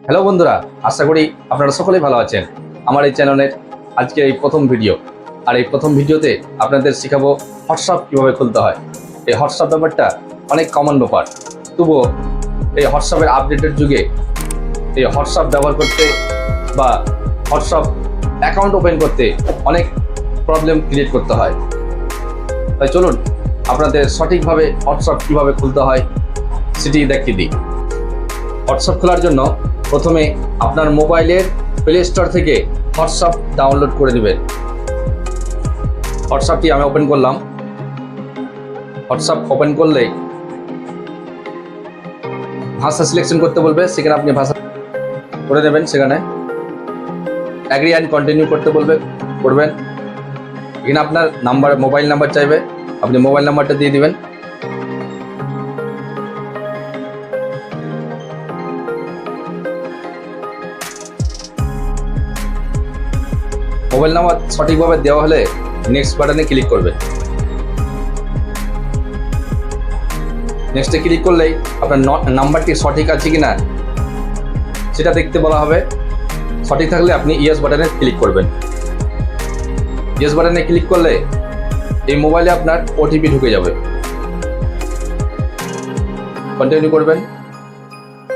Hello বন্ধুরা, আশা করি আপনারা সকলেই ভালো আছেন। আমার এই চ্যানেলের আজকে এই প্রথম ভিডিও, আর এই প্রথম ভিডিওতে আপনাদের শেখাবো হোয়াটসঅ্যাপ কীভাবে খুলতে হয়। এই হোয়াটসঅ্যাপ ব্যাপারটা অনেক কমন ব্যাপার, তবুও এই হোয়াটসঅ্যাপের আপডেটের যুগে এই হোয়াটসঅ্যাপ ব্যবহার করতে বা হোয়াটসঅ্যাপ অ্যাকাউন্ট ওপেন করতে অনেক প্রবলেম ক্রিয়েট করতে হয়। তাই চলুন আপনাদের সঠিকভাবে হোয়াটসঅ্যাপ কীভাবে খুলতে হয় সেটি দেখিয়ে দিই। হোয়াটসঅ্যাপ খোলার জন্য প্রথমে আপনার মোবাইলের প্লে স্টোর থেকে হোয়াটসঅ্যাপ ডাউনলোড করে নেবেন। হোয়াটসঅ্যাপটি আমি ওপেন করলাম। হোয়াটসঅ্যাপ ওপেন করলেই ভাষা সিলেকশন করতে বলবে, সেখানে আপনি ভাষা করে নেবেন। সেখানে অ্যাগ্রি অ্যান্ড কন্টিনিউ করতে বলবে, করবেন। এখানে আপনার মোবাইল নাম্বার চাইবে, আপনি মোবাইল নাম্বারটা দিয়ে দিবেন। মোবাইল নাম্বার সঠিকভাবে দেওয়া হলে নেক্সট বাটনে ক্লিক করবেন। নেক্সটে ক্লিক করলেই আপনার নাম্বারটি সঠিক আছে কিনা সেটা দেখতে বলা হবে। সঠিক থাকলে আপনি ইয়েস বাটনে ক্লিক করবেন। ইয়েস বাটনে ক্লিক করলে এই মোবাইলে আপনার ওটিপি ঢুকে যাবে। কন্টিনিউ করবেন,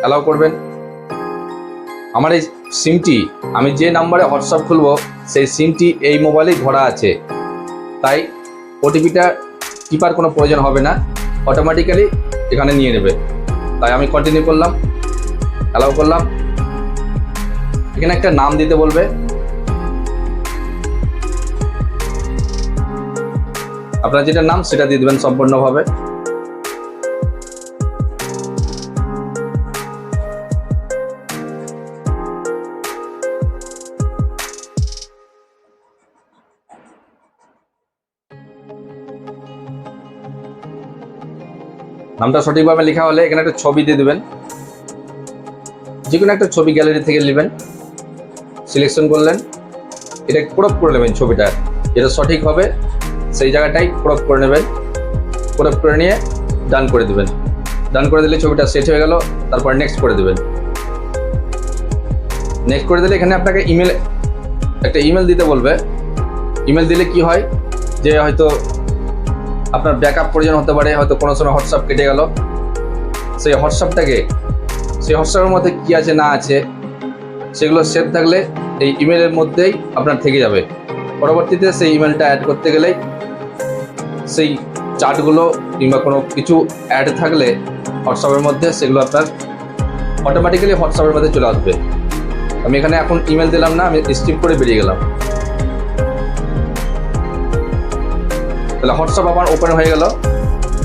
অ্যালাউ করবেন। আমার এই সিমটি, আমি যে নাম্বারে হোয়াটসঅ্যাপ খুলব সেই সিমটি এই মোবাইলেই ভরা আছে, তাই ওটিপিটা টিপার কোনো প্রয়োজন হবে না, অটোমেটিক্যালি এখানে নিয়ে নেবে। তাই আমি কন্টিনিউ করলাম, অ্যালাউ করলাম। এখানে একটা নাম দিতে বলবে, আপনার যেটা নাম সেটা দিয়ে দেবেন সম্পূর্ণভাবে। নামটা সঠিকভাবে লেখা হলে এখানে একটা ছবি দিয়ে দেবেন, যে কোনো একটা ছবি গ্যালারি থেকে নেবেন। সিলেকশন করলেন, এটা ক্রপ করে নেবেন। ছবিটা যেটা সঠিক হবে সেই জায়গাটাই ক্রপ করে নেবেন। ক্রপ করে নিয়ে ডান করে দেবেন। ডান করে দিলে ছবিটা সেট হয়ে গেল। তারপর নেক্সট করে দেবেন। নেক্সট করে দিলে এখানে আপনাকে একটা ইমেল দিতে বলবে। ইমেল দিলে কি হয় যে হয়তো আপনার ব্যাকআপ প্রয়োজন হতে পারে, হয়তো কোনো সময় হোয়াটসঅ্যাপ কেটে গেল, সেই হোয়াটসঅ্যাপের মধ্যে কি আছে না আছে সেগুলো সেভ থাকলে এই ইমেলের মধ্যেই আপনার থেকে যাবে। পরবর্তীতে সেই ইমেলটা অ্যাড করতে গেলেই সেই চার্টগুলো কিংবা কোনো কিছু অ্যাড থাকলে হোয়াটসঅ্যাপের মধ্যে সেগুলো আপনার অটোমেটিক্যালি হোয়াটসঅ্যাপের মধ্যে চলে আসবে। আমি এখানে এখন ইমেল দিলাম না, আমি স্কিপ করে বেরিয়ে গেলাম। তাহলে হোয়াটসঅ্যাপ আমার ওপেন হয়ে গেল।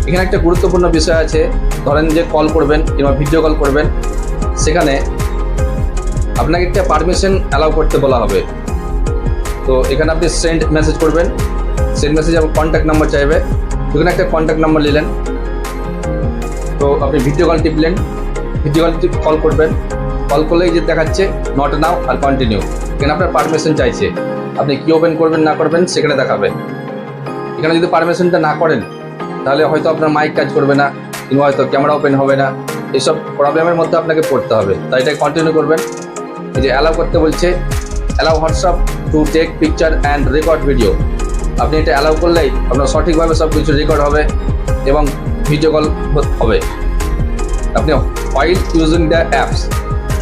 এখানে একটা গুরুত্বপূর্ণ বিষয় আছে, ধরেন যে কল করবেন কিংবা ভিডিও কল করবেন, সেখানে আপনাকে একটা পারমিশন অ্যালাউ করতে বলা হবে। তো এখানে আপনি সেন্ড মেসেজ করবেন। সেন্ড মেসেজ এবং কন্ট্যাক্ট নাম্বার চাইবে, এখানে একটা কন্ট্যাক্ট নাম্বার নিলেন। তো আপনি ভিডিও কল টিপলেন, ভিডিও কল করবেন। কল করলেই যে দেখাচ্ছে নট নাও আর কন্টিনিউ, এখানে আপনার পারমিশন চাইছে। আপনি কি ওপেন করবেন না করবেন সেখানে দেখাবে। এখানে যদি পারমিশনটা না করেন তাহলে হয়তো আপনার মাইক কাজ করবে না কিংবা হয়তো ক্যামেরা ওপেন হবে না, এইসব প্রবলেমের মধ্যে আপনাকে পড়তে হবে। তাই এটা কন্টিনিউ করবেন। এই যে অ্যালাউ করতে বলছে, allow WhatsApp to take picture and record video. আপনি এটা অ্যালাউ করলেই আপনার সঠিকভাবে সব কিছু রেকর্ড হবে এবং ভিডিও কল হবে। আপনি হোয়াইল ইউজিং দ্য অ্যাপস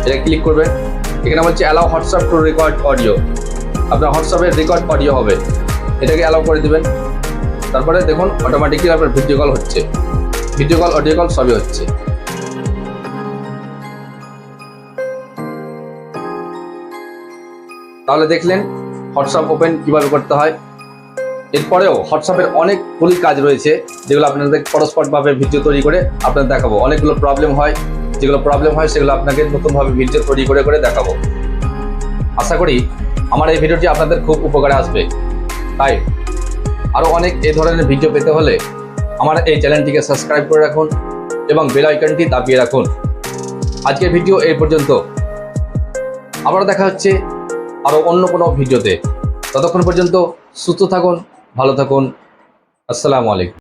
এটা ক্লিক করবেন। এখানে বলছে allow WhatsApp two record audio, আপনার হোয়াটসঅ্যাপের রেকর্ড অডিও হবে, এটাকে অ্যালাউ করে দেবেন। তারপরে দেখুন অটোমেটিক্যালি আপনার ভিডিও কল হচ্ছে, ভিডিও কল অডিও কল সবই হচ্ছে। তাহলে দেখলেন হোয়াটসঅ্যাপ ওপেন কীভাবে করতে হয়। এরপরেও হোয়াটসঅ্যাপের অনেকগুলি কাজ রয়েছে যেগুলো আপনাদের পরস্পরভাবে ভিডিও তৈরি করে আপনাদের দেখাবো। অনেকগুলো প্রবলেম হয়, যেগুলো প্রবলেম হয় সেগুলো আপনাকে নতুনভাবে ভিডিও তৈরি করে করে দেখাবো। আশা করি আমার এই ভিডিওটি আপনাদের খুব উপকারে আসবে। তাই আরও অনেক এই ধরনের ভিডিও পেতে হলে আমার এই চ্যানেলটিকে সাবস্ক্রাইব করে রাখুন এবং বেল আইকনটি দাবিয়ে রাখুন। আজকের ভিডিও এই পর্যন্ত, আবার দেখা হচ্ছে আরও অন্য কোনো ভিডিওতে। ততক্ষণ পর্যন্ত সুস্থ থাকুন, ভালো থাকুন। আসসালামু আলাইকুম।